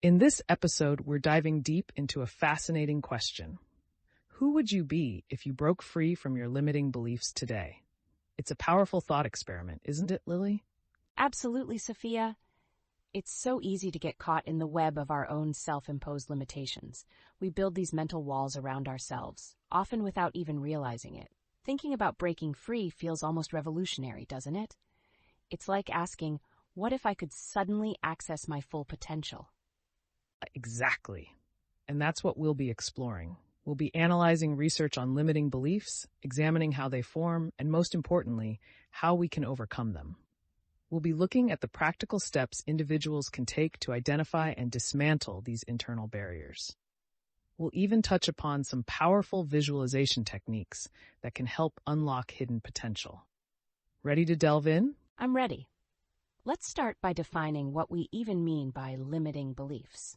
In this episode, we're diving deep into a fascinating question. Who would you be if you broke free from your limiting beliefs today? It's a powerful thought experiment, isn't it, Lily? Absolutely, Sophia. It's so easy to get caught in the web of our own self-imposed limitations. We build these mental walls around ourselves, often without even realizing it. Thinking about breaking free feels almost revolutionary, doesn't it? It's like asking, what if I could suddenly access my full potential? Exactly. And that's what we'll be exploring. We'll be analyzing research on limiting beliefs, examining how they form, and most importantly, how we can overcome them. We'll be looking at the practical steps individuals can take to identify and dismantle these internal barriers. We'll even touch upon some powerful visualization techniques that can help unlock hidden potential. Ready to delve in? I'm ready. Let's start by defining what we even mean by limiting beliefs.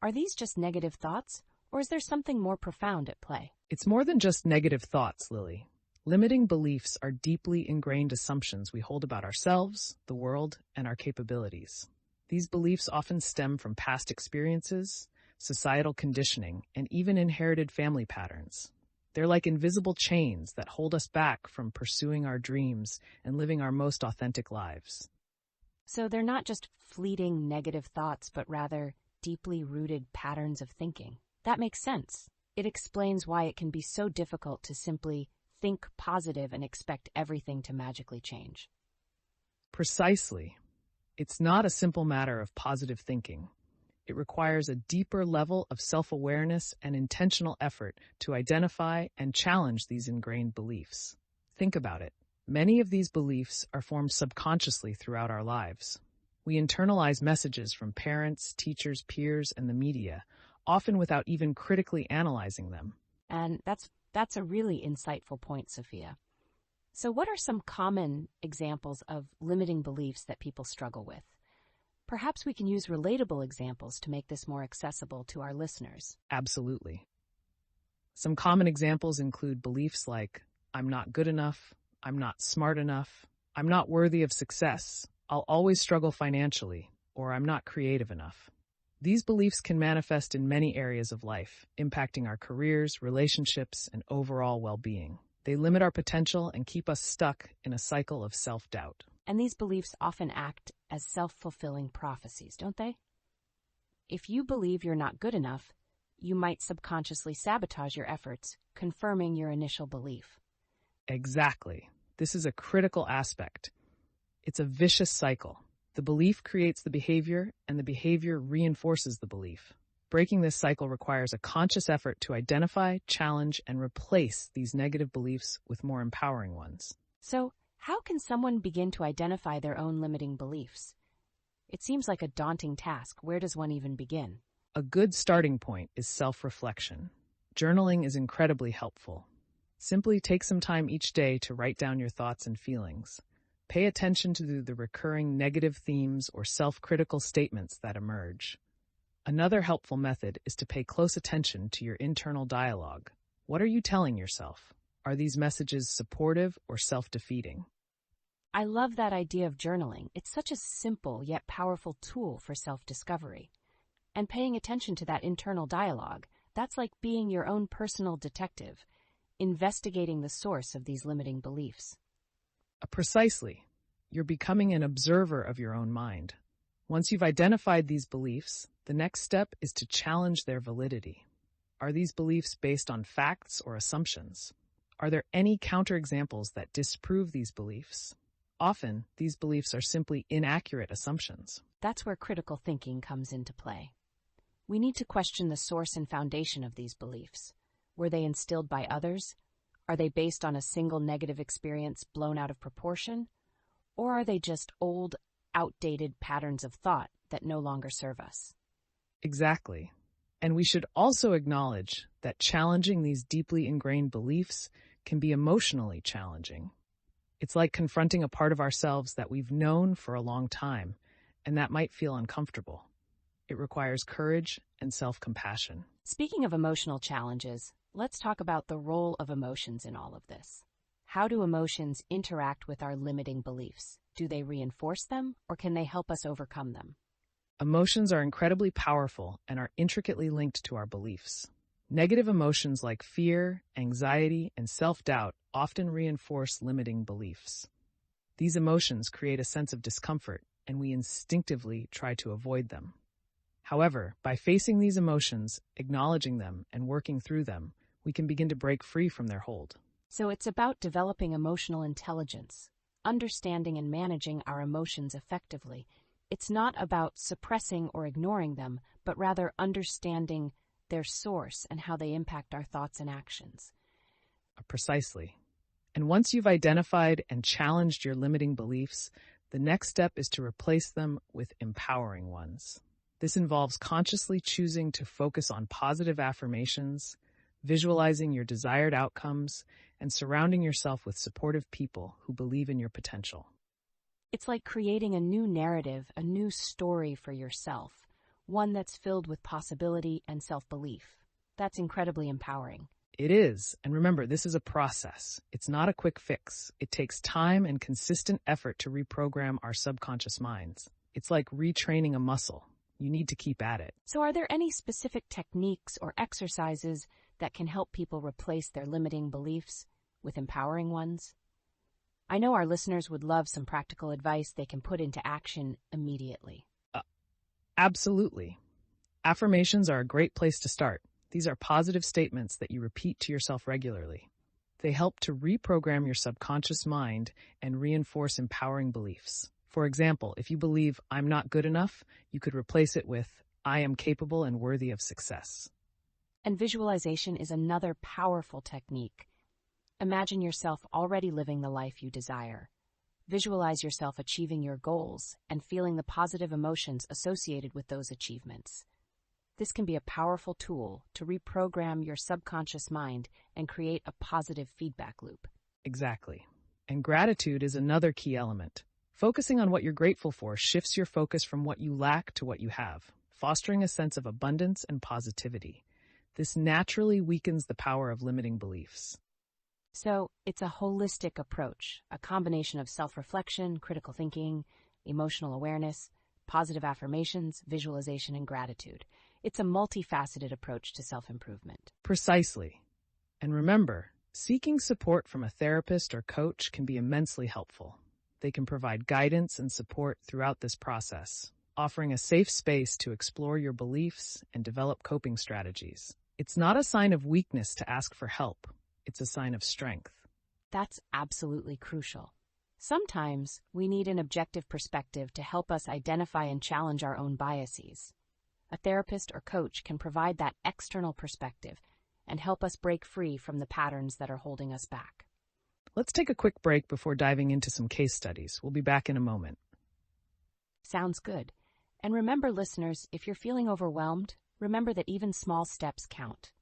Are these just negative thoughts, or is there something more profound at play? It's more than just negative thoughts, Lily. Limiting beliefs are deeply ingrained assumptions we hold about ourselves, the world, and our capabilities. These beliefs often stem from past experiences, societal conditioning, and even inherited family patterns. They're like invisible chains that hold us back from pursuing our dreams and living our most authentic lives. So they're not just fleeting negative thoughts, but rather deeply rooted patterns of thinking. That makes sense. It explains why it can be so difficult to simply think positive and expect everything to magically change. Precisely. It's not a simple matter of positive thinking. It requires a deeper level of self-awareness and intentional effort to identify and challenge these ingrained beliefs. Think about it. Many of these beliefs are formed subconsciously throughout our lives. We internalize messages from parents, teachers, peers, and the media, often without even critically analyzing them. And that's a really insightful point, Sophia. So what are some common examples of limiting beliefs that people struggle with? Perhaps we can use relatable examples to make this more accessible to our listeners. Absolutely. Some common examples include beliefs like, I'm not good enough, I'm not smart enough, I'm not worthy of success, I'll always struggle financially, or I'm not creative enough. These beliefs can manifest in many areas of life, impacting our careers, relationships, and overall well-being. They limit our potential and keep us stuck in a cycle of self-doubt. And these beliefs often act as self-fulfilling prophecies, don't they? If you believe you're not good enough, you might subconsciously sabotage your efforts, confirming your initial belief. Exactly. This is a critical aspect. It's a vicious cycle. The belief creates the behavior, and the behavior reinforces the belief. Breaking this cycle requires a conscious effort to identify, challenge, and replace these negative beliefs with more empowering ones. So, how can someone begin to identify their own limiting beliefs? It seems like a daunting task. Where does one even begin? A good starting point is self-reflection. Journaling is incredibly helpful. Simply take some time each day to write down your thoughts and feelings. Pay attention to the recurring negative themes or self-critical statements that emerge. Another helpful method is to pay close attention to your internal dialogue. What are you telling yourself? Are these messages supportive or self-defeating? I love that idea of journaling. It's such a simple yet powerful tool for self-discovery. And paying attention to that internal dialogue, that's like being your own personal detective, investigating the source of these limiting beliefs. Precisely. You're becoming an observer of your own mind. Once you've identified these beliefs, the next step is to challenge their validity. Are these beliefs based on facts or assumptions? Are there any counterexamples that disprove these beliefs? Often, these beliefs are simply inaccurate assumptions. That's where critical thinking comes into play. We need to question the source and foundation of these beliefs. Were they instilled by others? Are they based on a single negative experience blown out of proportion? Or are they just old, outdated patterns of thought that no longer serve us? Exactly. And we should also acknowledge that challenging these deeply ingrained beliefs can be emotionally challenging. It's like confronting a part of ourselves that we've known for a long time, and that might feel uncomfortable. It requires courage and self-compassion. Speaking of emotional challenges, let's talk about the role of emotions in all of this. How do emotions interact with our limiting beliefs? Do they reinforce them, or can they help us overcome them? Emotions are incredibly powerful and are intricately linked to our beliefs. Negative emotions like fear, anxiety, and self-doubt often reinforce limiting beliefs. These emotions create a sense of discomfort, and we instinctively try to avoid them. However, by facing these emotions, acknowledging them, and working through them, we can begin to break free from their hold. So it's about developing emotional intelligence, understanding and managing our emotions effectively. It's not about suppressing or ignoring them, but rather understanding their source and how they impact our thoughts and actions. Precisely. And once you've identified and challenged your limiting beliefs, the next step is to replace them with empowering ones. This involves consciously choosing to focus on positive affirmations, visualizing your desired outcomes, and surrounding yourself with supportive people who believe in your potential. It's like creating a new narrative, a new story for yourself, one that's filled with possibility and self-belief. That's incredibly empowering. It is, and remember, this is a process. It's not a quick fix. It takes time and consistent effort to reprogram our subconscious minds. It's like retraining a muscle. You need to keep at it. So are there any specific techniques or exercises that can help people replace their limiting beliefs with empowering ones? I know our listeners would love some practical advice they can put into action immediately. Absolutely. Affirmations are a great place to start. These are positive statements that you repeat to yourself regularly. They help to reprogram your subconscious mind and reinforce empowering beliefs. For example, if you believe, "I'm not good enough," you could replace it with, "I am capable and worthy of success." And visualization is another powerful technique. Imagine yourself already living the life you desire. Visualize yourself achieving your goals and feeling the positive emotions associated with those achievements. This can be a powerful tool to reprogram your subconscious mind and create a positive feedback loop. Exactly. And gratitude is another key element. Focusing on what you're grateful for shifts your focus from what you lack to what you have, fostering a sense of abundance and positivity. This naturally weakens the power of limiting beliefs. So it's a holistic approach, a combination of self-reflection, critical thinking, emotional awareness, positive affirmations, visualization, and gratitude. It's a multifaceted approach to self-improvement. Precisely. And remember, seeking support from a therapist or coach can be immensely helpful. They can provide guidance and support throughout this process, offering a safe space to explore your beliefs and develop coping strategies. It's not a sign of weakness to ask for help. It's a sign of strength. That's absolutely crucial. Sometimes we need an objective perspective to help us identify and challenge our own biases. A therapist or coach can provide that external perspective and help us break free from the patterns that are holding us back. Let's take a quick break before diving into some case studies. We'll be back in a moment. Sounds good. And remember, listeners, if you're feeling overwhelmed, remember that even small steps count.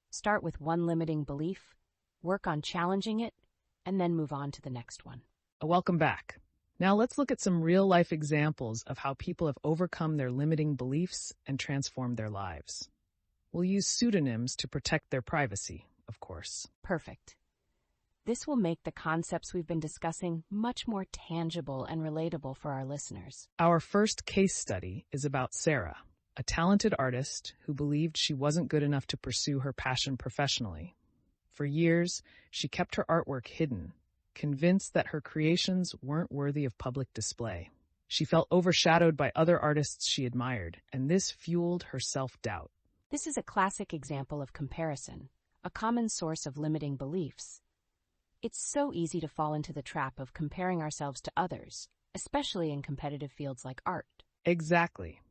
Start with one limiting belief, work on challenging it, and then move on to the next one. Welcome back. Now let's look at some real-life examples of how people have overcome their limiting beliefs and transformed their lives. We'll use pseudonyms to protect their privacy, of course. Perfect. This will make the concepts we've been discussing much more tangible and relatable for our listeners. Our first case study is about Sarah, a talented artist who believed she wasn't good enough to pursue her passion professionally. For years, she kept her artwork hidden, convinced that her creations weren't worthy of public display. She felt overshadowed by other artists she admired, and this fueled her self-doubt. This is a classic example of comparison, a common source of limiting beliefs. It's so easy to fall into the trap of comparing ourselves to others, especially in competitive fields like art. Exactly.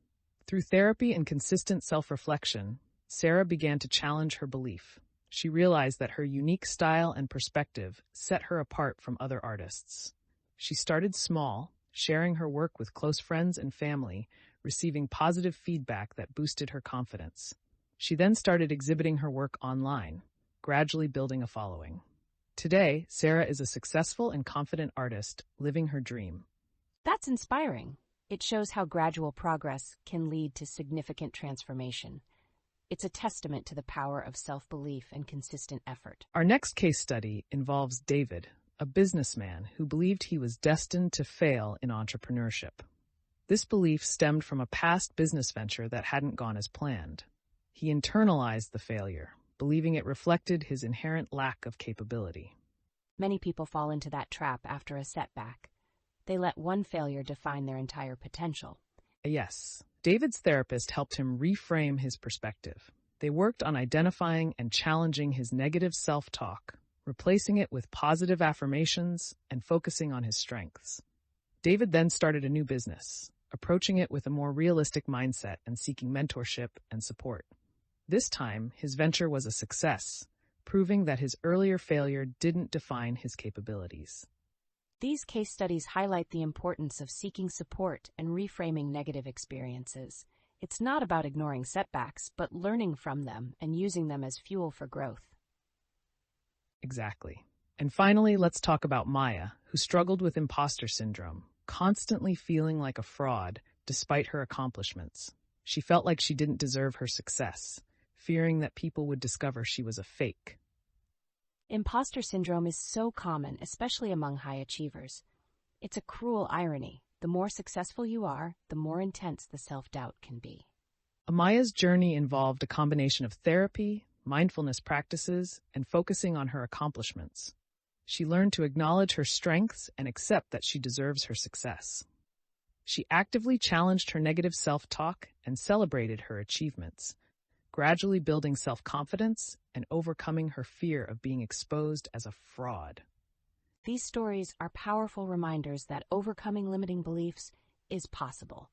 Through therapy and consistent self-reflection, Sarah began to challenge her belief. She realized that her unique style and perspective set her apart from other artists. She started small, sharing her work with close friends and family, receiving positive feedback that boosted her confidence. She then started exhibiting her work online, gradually building a following. Today, Sarah is a successful and confident artist living her dream. That's inspiring. It shows how gradual progress can lead to significant transformation. It's a testament to the power of self-belief and consistent effort. Our next case study involves David, a businessman who believed he was destined to fail in entrepreneurship. This belief stemmed from a past business venture that hadn't gone as planned. He internalized the failure, believing it reflected his inherent lack of capability. Many people fall into that trap after a setback. They let one failure define their entire potential. Yes, David's therapist helped him reframe his perspective. They worked on identifying and challenging his negative self-talk, replacing it with positive affirmations and focusing on his strengths. David then started a new business, approaching it with a more realistic mindset and seeking mentorship and support. This time, his venture was a success, proving that his earlier failure didn't define his capabilities. These case studies highlight the importance of seeking support and reframing negative experiences. It's not about ignoring setbacks, but learning from them and using them as fuel for growth. Exactly. And finally, let's talk about Maya, who struggled with imposter syndrome, constantly feeling like a fraud despite her accomplishments. She felt like she didn't deserve her success, fearing that people would discover she was a fake. Imposter syndrome is so common, especially among high achievers. It's a cruel irony. The more successful you are, the more intense the self-doubt can be. Amaya's journey involved a combination of therapy, mindfulness practices, and focusing on her accomplishments. She learned to acknowledge her strengths and accept that she deserves her success. She actively challenged her negative self-talk and celebrated her achievements, gradually building self-confidence and overcoming her fear of being exposed as a fraud. These stories are powerful reminders that overcoming limiting beliefs is possible.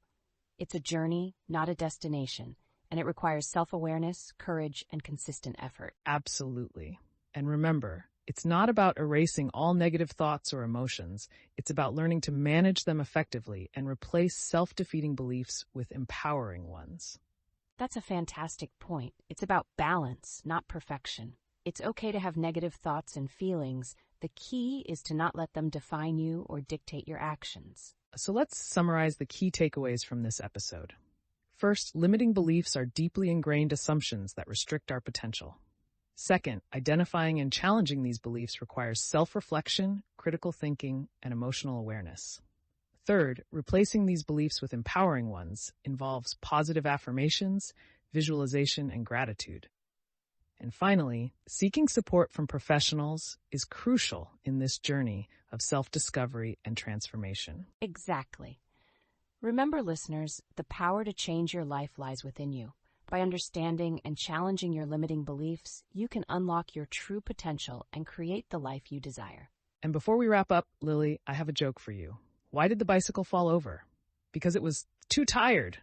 It's a journey, not a destination, and it requires self-awareness, courage, and consistent effort. Absolutely. And remember, it's not about erasing all negative thoughts or emotions. It's about learning to manage them effectively and replace self-defeating beliefs with empowering ones. That's a fantastic point. It's about balance, not perfection. It's okay to have negative thoughts and feelings. The key is to not let them define you or dictate your actions. So let's summarize the key takeaways from this episode. First, limiting beliefs are deeply ingrained assumptions that restrict our potential. Second, identifying and challenging these beliefs requires self-reflection, critical thinking, and emotional awareness. Third, replacing these beliefs with empowering ones involves positive affirmations, visualization, and gratitude. And finally, seeking support from professionals is crucial in this journey of self-discovery and transformation. Exactly. Remember, listeners, the power to change your life lies within you. By understanding and challenging your limiting beliefs, you can unlock your true potential and create the life you desire. And before we wrap up, Lily, I have a joke for you. Why did the bicycle fall over? Because it was too tired.